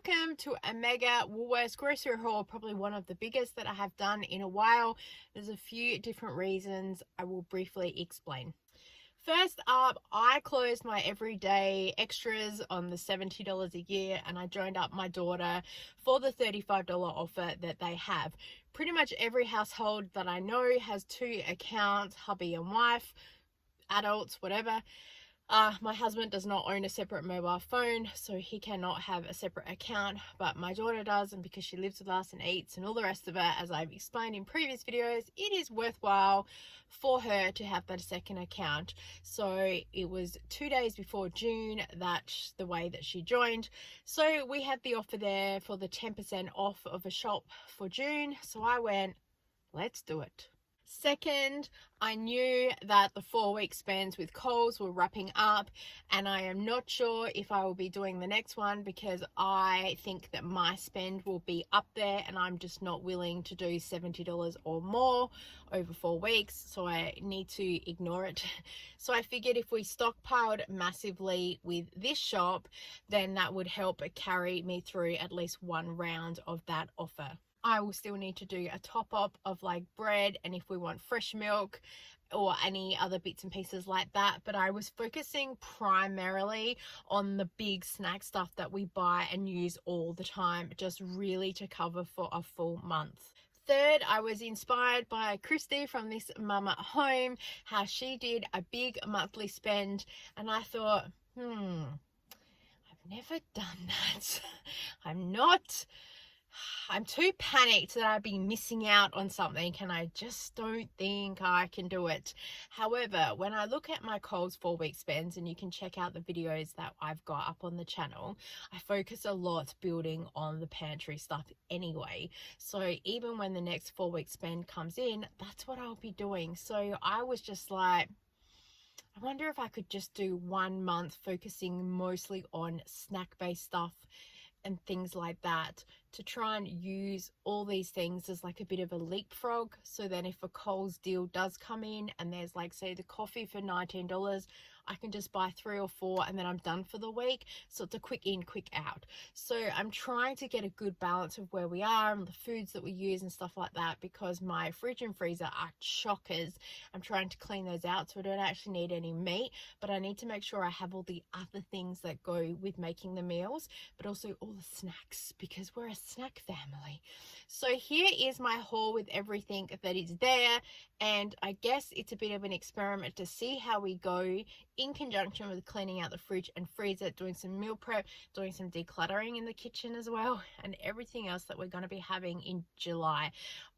Welcome to a mega Woolworths grocery haul, probably one of the biggest that I have done in a while. There's a few different reasons I will briefly explain. First up, I closed my everyday extras on the $70 a year and I joined up my daughter for the $35 offer that they have. Pretty much every household that I know has two accounts, hubby and wife, adults, whatever. My husband does not own a separate mobile phone, so he cannot have a separate account, but my daughter does, and because she lives with us and eats and all the rest of it, as I've explained in previous videos, it is worthwhile for her to have that second account. So it was 2 days before June that's the way that she joined. So we had the offer there for the 10% off of a shop for June, so I went, let's do it. Second, I knew that the 4-week spends with Coles were wrapping up, and I am not sure if I will be doing the next one because I think that my spend will be up there and I'm just not willing to do $70 or more over 4 weeks, so I need to ignore it. So I figured if we stockpiled massively with this shop, then that would help carry me through at least one round of that offer. I will still need to do a top up of like bread and if we want fresh milk or any other bits and pieces like that, but I was focusing primarily on the big snack stuff that we buy and use all the time, just really to cover for a full month. Third, I was inspired by Christy from This Mum at Home, how she did a big monthly spend, and I thought, I've never done that. I'm too panicked that I'd be missing out on something and I just don't think I can do it. However, when I look at my Coles 4-week spends, and you can check out the videos that I've got up on the channel, I focus a lot building on the pantry stuff anyway. So even when the next 4-week spend comes in, that's what I'll be doing. So I was just like, I wonder if I could just do 1 month focusing mostly on snack-based stuff and things like that, to try and use all these things as like a bit of a leapfrog. So then if a Coles deal does come in and there's like, say, the coffee for $19, I can just buy 3 or 4 and then I'm done for the week. So it's a quick in, quick out. So I'm trying to get a good balance of where we are and the foods that we use and stuff like that, because my fridge and freezer are chockers. I'm trying to clean those out so I don't actually need any meat, but I need to make sure I have all the other things that go with making the meals, but also all the snacks, because we're a snack family. So here is my haul with everything that is there, and I guess it's a bit of an experiment to see how we go in conjunction with cleaning out the fridge and freezer, doing some meal prep, doing some decluttering in the kitchen as well, and everything else that we're going to be having in July.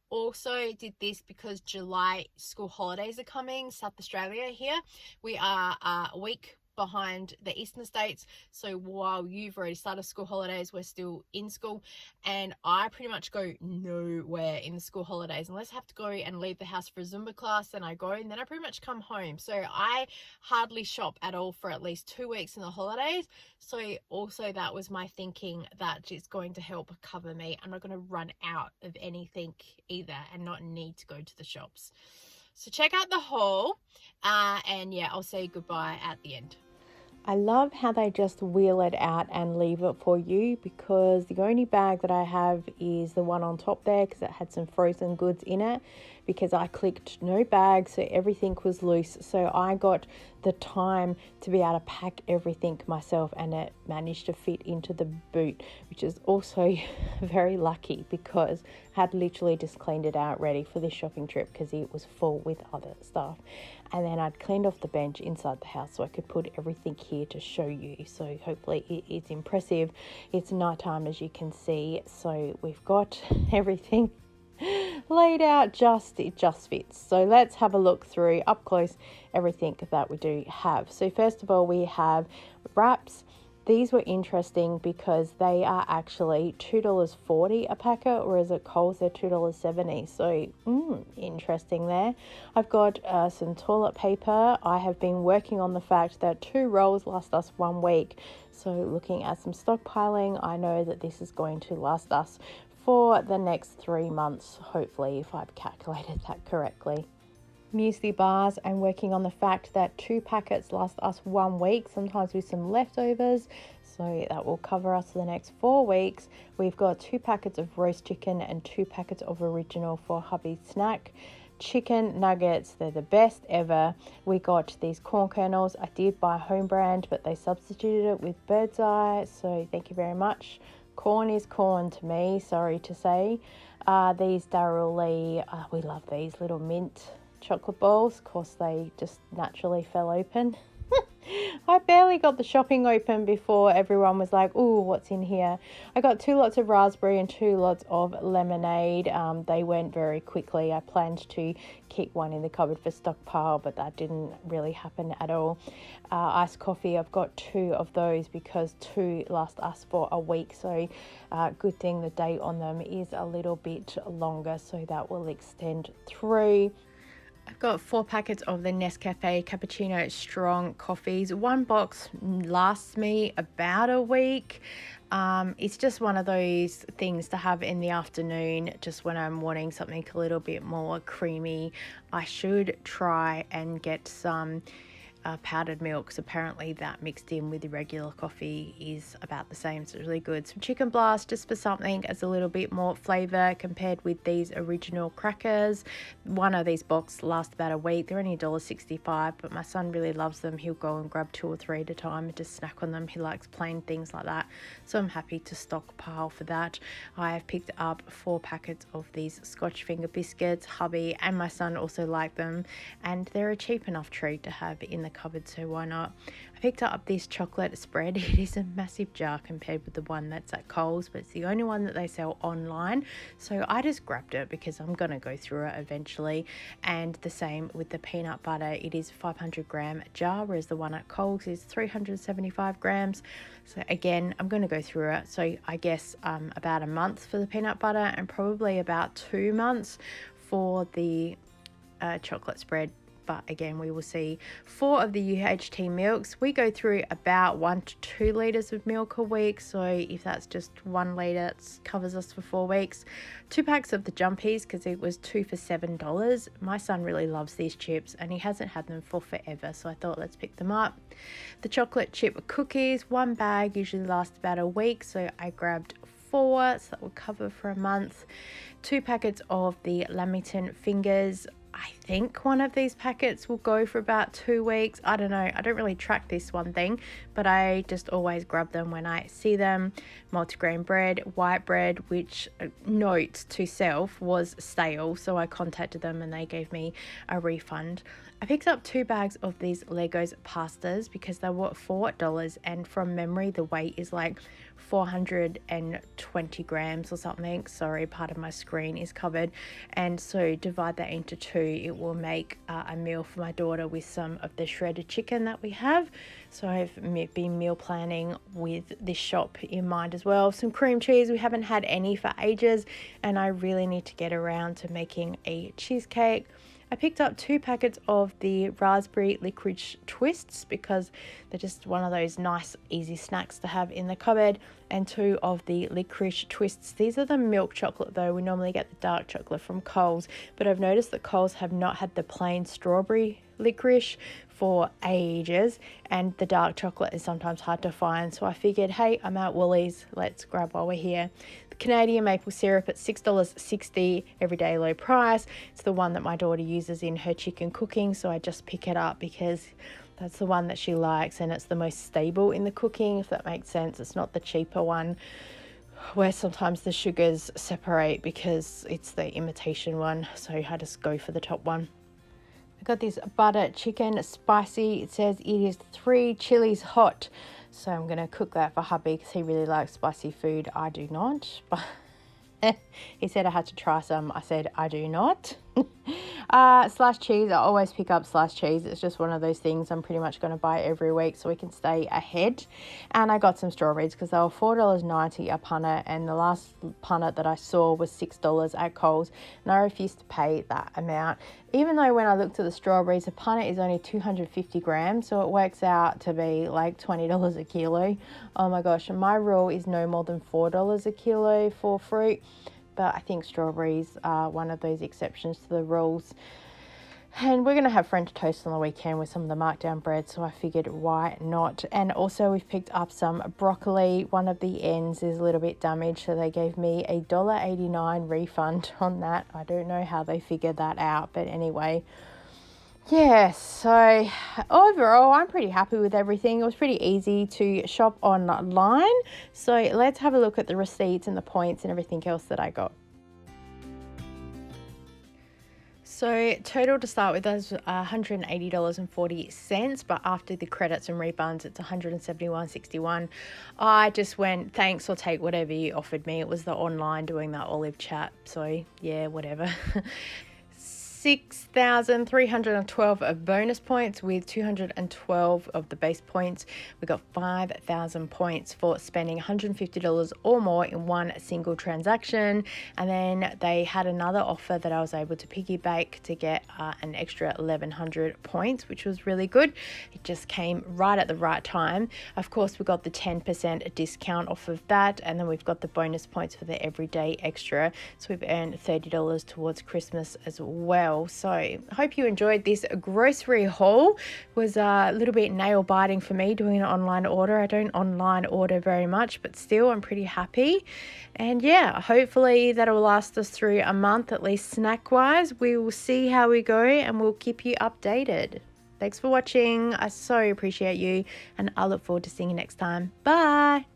Also did this because July school holidays are coming. South Australia here, we are a week behind the eastern states, so while you've already started school holidays, we're still in school, and I pretty much go nowhere in the school holidays unless I have to go and leave the house for a Zumba class. Then I go and then I pretty much come home, so I hardly shop at all for at least 2 weeks in the holidays. So also that was my thinking, that it's going to help cover me. I'm not going to run out of anything either and not need to go to the shops. So check out the haul, and yeah, I'll say goodbye at the end. I love how they just wheel it out and leave it for you, because the only bag that I have is the one on top there because it had some frozen goods in it, because I clicked no bag, so everything was loose. So I got the time to be able to pack everything myself, and it managed to fit into the boot, which is also very lucky because I had literally just cleaned it out ready for this shopping trip because it was full with other stuff. And then I'd cleaned off the bench inside the house so I could put everything here to show you. So hopefully it's impressive. It's nighttime, as you can see, so we've got everything laid out, it just fits. So let's have a look through up close everything that we do have. So first of all, we have wraps. These were interesting because they are actually $2.40 a packet, whereas at Coles they're $2.70. So interesting there. I've got some toilet paper. I have been working on the fact that 2 rolls last us 1 week. So looking at some stockpiling, I know that this is going to last us for the next 3 months, hopefully, if I've calculated that correctly. Muesli bars, I'm working on the fact that 2 packets last us 1 week, sometimes with some leftovers. So so that will cover us for the next 4 weeks. We've got 2 packets of roast chicken and 2 packets of original for hubby's snack. Chicken nuggets, they're the best ever. We got these corn kernels. I did buy home brand, but they substituted it with Bird's Eye, so thank you very much. Corn is corn to me, sorry to say. These Daryl Lee, we love these little mint chocolate balls. Of course, they just naturally fell open. I barely got the shopping open before everyone was like, "Ooh, what's in here?" I got 2 lots of raspberry and 2 lots of lemonade. They went very quickly. I planned to keep one in the cupboard for stockpile, but that didn't really happen at all. Iced coffee, I've got 2 of those because 2 last us for a week. So good thing the date on them is a little bit longer, so that will extend through. I've got 4 packets of the Nescafe Cappuccino Strong coffees. 1 box lasts me about a week. It's just one of those things to have in the afternoon, just when I'm wanting something a little bit more creamy. I should try and get some powdered milk, because apparently that mixed in with the regular coffee is about the same, so it's really good. Some chicken blast just for something as a little bit more flavor compared with these original crackers. One of these boxes lasts about a week. They're only $1.65, but my son really loves them. He'll go and grab 2 or 3 at a time and just snack on them. He likes plain things like that, so I'm happy to stockpile for that. I have picked up 4 packets of these Scotch finger biscuits. Hubby and my son also like them, and they're a cheap enough treat to have in the cupboard, so why not? I picked up this chocolate spread. It is a massive jar compared with the one that's at Coles, but it's the only one that they sell online, so I just grabbed it because I'm gonna go through it eventually. And the same with the peanut butter. It is 500-gram jar, whereas the one at Coles is 375 grams. So again, I'm going to go through it. So I guess about a month for the peanut butter and probably about 2 months for the chocolate spread. But again, we will see. 4 of the UHT milks. We go through about 1 to 2 litres of milk a week. So if that's just 1 litre, it covers us for 4 weeks. 2 packs of the Jumpies, because it was 2 for $7. My son really loves these chips and he hasn't had them for forever, so I thought let's pick them up. The chocolate chip cookies, 1 bag usually lasts about a week, so I grabbed 4, so that will cover for a month. 2 packets of the Lamington fingers. I think one of these packets will go for about 2 weeks. I don't know. I don't really track this one thing, but I just always grab them when I see them. Multigrain bread, white bread, which note to self was stale, so I contacted them and they gave me a refund. I picked up 2 bags of these Legos pastas because they were $4, and from memory the weight is like 420 grams or something. Sorry, part of my screen is covered. And so divide that into 2. It will make a meal for my daughter with some of the shredded chicken that we have. So I've been meal planning with this shop in mind as well. Some cream cheese. We haven't had any for ages, and I really need to get around to making a cheesecake. I picked up 2 packets of the raspberry licorice twists because they're just one of those nice easy snacks to have in the cupboard, and 2 of the licorice twists. These are the milk chocolate though. We normally get the dark chocolate from Coles, but I've noticed that Coles have not had the plain strawberry licorice for ages, and the dark chocolate is sometimes hard to find, so I figured, hey, I'm at Woolies, let's grab while we're here. The Canadian maple syrup at $6.60, everyday low price. It's the one that my daughter uses in her chicken cooking, so I just pick it up because that's the one that she likes, and it's the most stable in the cooking, if that makes sense. It's not the cheaper one where sometimes the sugars separate because it's the imitation one, so I just go for the top one. I got this butter chicken spicy. It says it is 3 chilies hot, so I'm going to cook that for hubby because he really likes spicy food. I do not, but he said I had to try some. I said I do not. Sliced cheese. I always pick up sliced cheese. It's just one of those things I'm pretty much going to buy every week so we can stay ahead. And I got some strawberries because they were $4.90 a punnet, and the last punnet that I saw was $6 at Coles, and I refused to pay that amount. Even though when I looked at the strawberries, a punnet is only 250 grams, so it works out to be like $20 a kilo. Oh my gosh, and my rule is no more than $4 a kilo for fruit. But I think strawberries are one of those exceptions to the rules. And we're going to have French toast on the weekend with some of the markdown bread, so I figured why not. And also we've picked up some broccoli. One of the ends is a little bit damaged, so they gave me a $1.89 refund on that. I don't know how they figured that out, but anyway. Yeah, so overall I'm pretty happy with everything. It was pretty easy to shop online. So let's have a look at the receipts and the points and everything else that I got. So total to start with is $180.40, but after the credits and refunds, it's $171.61. I just went, thanks, I'll take whatever you offered me. It was the online doing that Olive chat, so yeah, whatever. 6,312 of bonus points with 212 of the base points. We got 5,000 points for spending $150 or more in one single transaction. And then they had another offer that I was able to piggyback to get an extra 1,100 points, which was really good. It just came right at the right time. Of course, we got the 10% discount off of that, and then we've got the bonus points for the everyday extra. So we've earned $30 towards Christmas as well. So I hope you enjoyed this grocery haul. It was a little bit nail biting for me doing an online order. I don't online order very much, but still I'm pretty happy. And yeah, hopefully that'll last us through a month, at least snack wise. We will see how we go and we'll keep you updated. Thanks for watching. I so appreciate you, and I look forward to seeing you next time. Bye.